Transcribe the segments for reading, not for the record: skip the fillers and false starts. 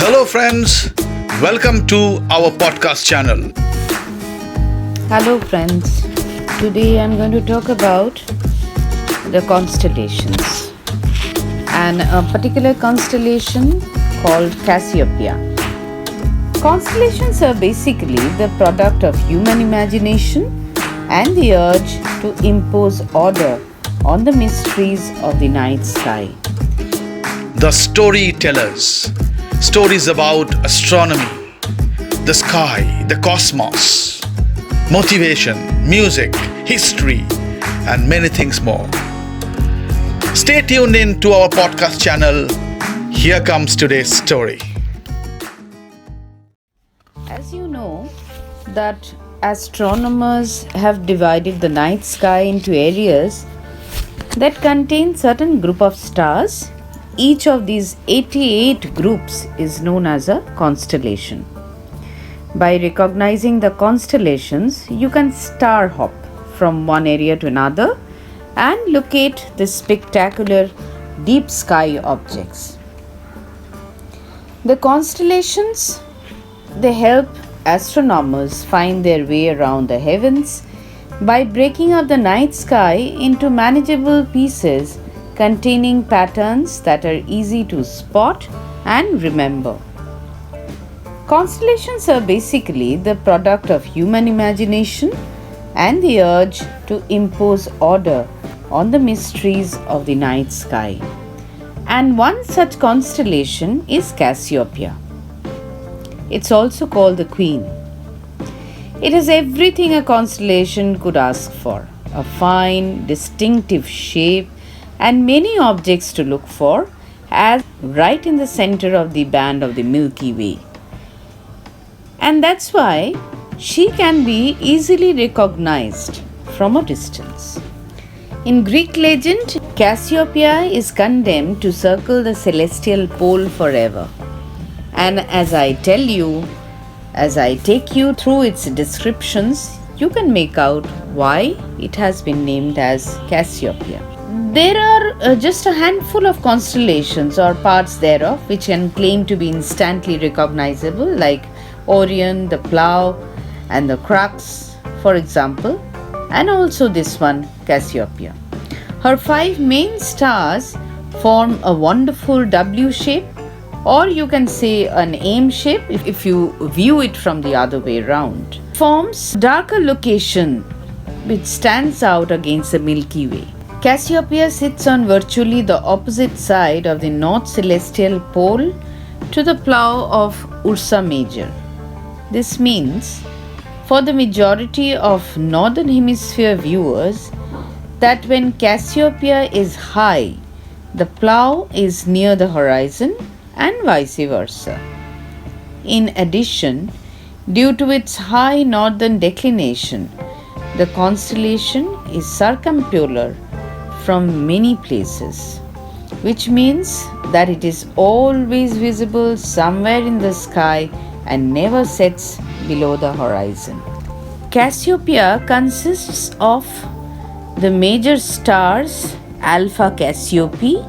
Hello friends, welcome to our podcast channel. Hello friends, today I'm going to talk about the constellations and a particular constellation called Cassiopeia. Constellations are basically the product of human imagination and the urge to impose order on the mysteries of the night sky. The Storytellers, stories about astronomy, the sky, the cosmos, motivation, music, history, and many things more. Stay tuned in to our podcast channel. Here comes today's story. As you know that astronomers have divided the night sky into areas that contain certain group of stars. Each of these 88 groups is known as a constellation. By recognizing the constellations, you can star hop from one area to another and locate the spectacular deep sky objects. The constellations, they help astronomers find their way around the heavens by breaking up the night sky into manageable pieces containing patterns that are easy to spot and remember. Constellations are basically the product of human imagination and the urge to impose order on the mysteries of the night sky. And one such constellation is Cassiopeia. It's also called the Queen. It has everything a constellation could ask for: a fine, distinctive shape, and many objects to look for, as right in the center of the band of the Milky Way. And that's why she can be easily recognized from a distance. In Greek legend, Cassiopeia is condemned to circle the celestial pole forever. And as I take you through its descriptions, you can make out why it has been named as Cassiopeia. There are just a handful of constellations or parts thereof which can claim to be instantly recognizable, like Orion, the Plough, and the Crux, for example, and also this one, Cassiopeia. Her 5 main stars form a wonderful W shape, or you can say an M shape if you view it from the other way around. Forms darker location which stands out against the Milky Way. Cassiopeia sits on virtually the opposite side of the north celestial pole to the Plough of Ursa Major. This means, for the majority of northern hemisphere viewers, that when Cassiopeia is high, the Plough is near the horizon and vice versa. In addition, due to its high northern declination, the constellation is circumpolar from many places, which means that it is always visible somewhere in the sky and never sets below the horizon. Cassiopeia consists of the major stars Alpha Cassiopeia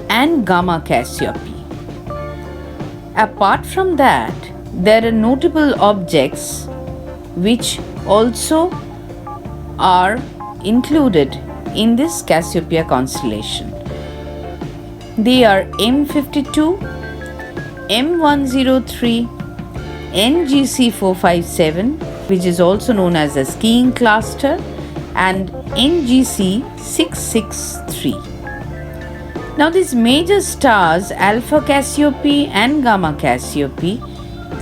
and Gamma Cassiopeia. Apart from that, there are notable objects which also are included in this Cassiopeia constellation. They are M52, M103, NGC 457, which is also known as the skiing cluster, and NGC 663. Now these major stars, Alpha Cassiopeia and Gamma Cassiopeia,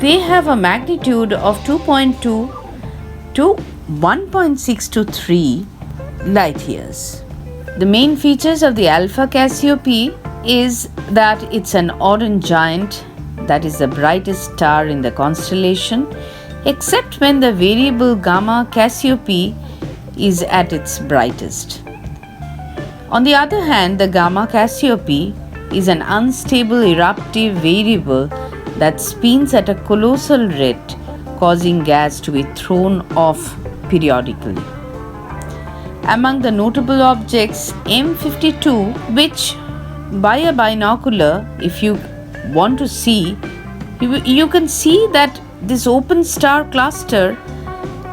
they have a magnitude of 2.2 to 1.623 light years. The main features of the Alpha Cassiopeia is that it's an orange giant, that is the brightest star in the constellation, except when the variable Gamma Cassiopeia is at its brightest. On the other hand, the Gamma Cassiopeia is an unstable eruptive variable that spins at a colossal rate, causing gas to be thrown off periodically. Among the notable objects, M52, which by a binocular, if you want to see, you can see that this open star cluster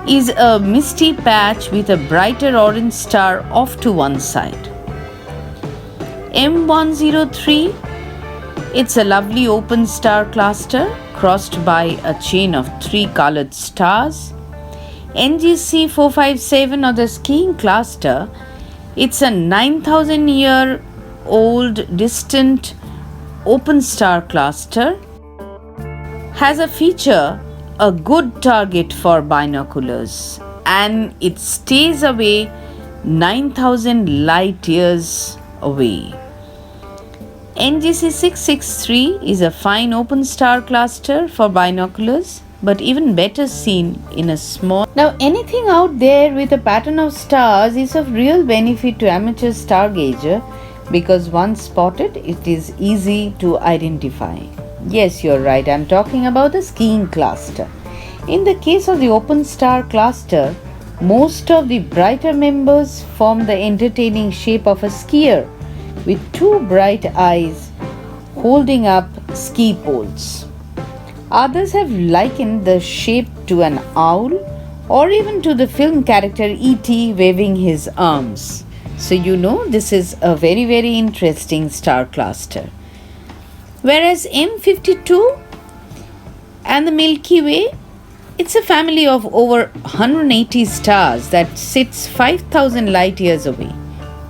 is a misty patch with a brighter orange star off to one side. M103, it's a lovely open star cluster crossed by a chain of 3 colored stars. NGC 457, or the skiing cluster, it's a 9,000 year old distant open star cluster, has a feature a good target for binoculars, and it stays away 9,000 light years away. NGC 663 is a fine open star cluster for binoculars, but even better seen in a small. Now, anything out there with a pattern of stars is of real benefit to amateur stargazer, because once spotted, it is easy to identify. Yes, you're right, I'm talking about the skiing cluster. In the case of the open star cluster, most of the brighter members form the entertaining shape of a skier with 2 bright eyes holding up ski poles. Others have likened the shape to an owl, or even to the film character E.T. waving his arms. So this is a very, very interesting star cluster. Whereas M52 and the Milky Way, it's a family of over 180 stars that sits 5,000 light years away.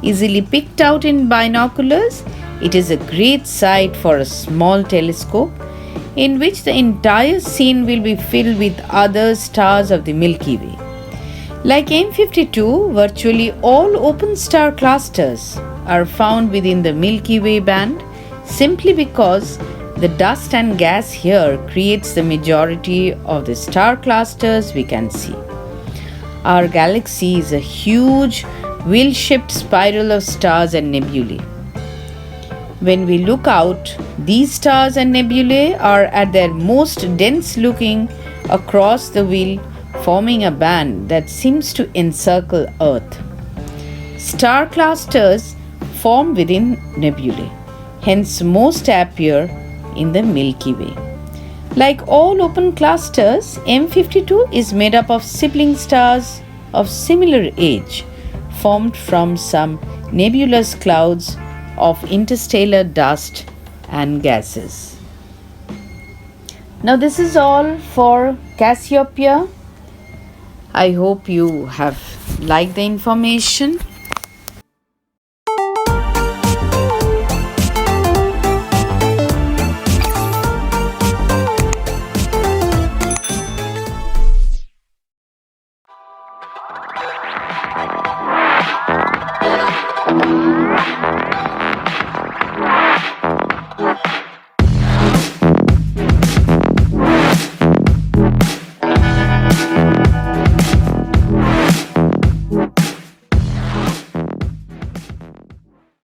Easily picked out in binoculars, it is a great sight for a small telescope in which the entire scene will be filled with other stars of the Milky Way. Like M52, virtually all open star clusters are found within the Milky Way band, simply because the dust and gas here creates the majority of the star clusters we can see. Our galaxy is a huge wheel-shaped spiral of stars and nebulae. When we look out, these stars and nebulae are at their most dense, looking across the wheel, forming a band that seems to encircle Earth. Star clusters form within nebulae, hence most appear in the Milky Way. Like all open clusters, M52 is made up of sibling stars of similar age, formed from some nebulous clouds of interstellar dust and gases. Now, this is all for Cassiopeia. I hope you have liked the information.